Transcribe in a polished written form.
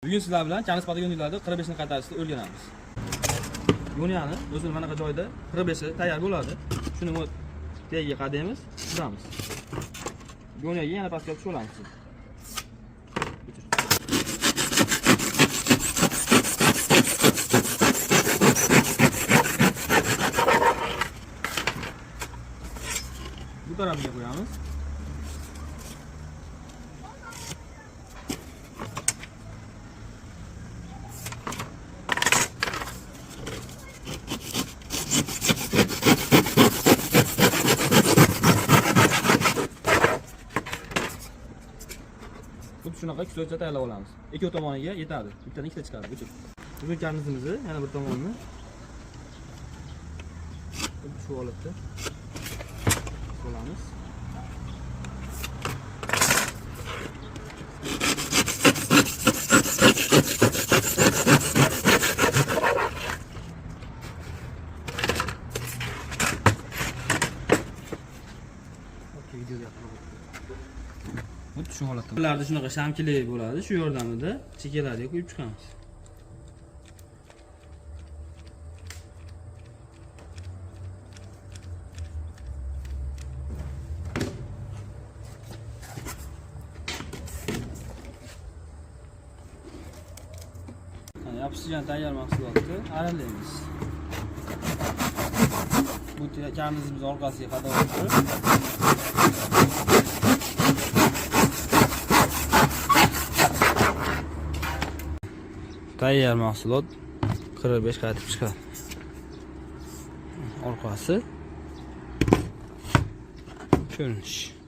Bugun sizlar bilan kanis podagonlarida 45 ni qaytarishni o'rganamiz. Yoniyani o'zini mana bu joyda 45 tayyor bo'ladi. Shuni tagiga qadaymiz, suramiz. Yoniga yana pastga tushib olamiz. Bu tarafiga qo'yamiz. Xuddi shunaqa kislotcha tayyorlab olamiz. Ikki tomoniga yetadi. Bittadan ikkita chiqadi. Bugun karnizimizni yana bir tomonini shu holatda olamiz. Xuddi shu holatda. Bularda shunaqa shamchilik bo'ladi. Shu yordamida chekkalarga qo'yib chiqamiz. Yopishgan tayyor mahsulotni aralaymiz. Bu karnizimiz orqasiga qadab o'tirib tayyor mahsulot 45 qaytib chiqadi. Orqasi ko'rinish.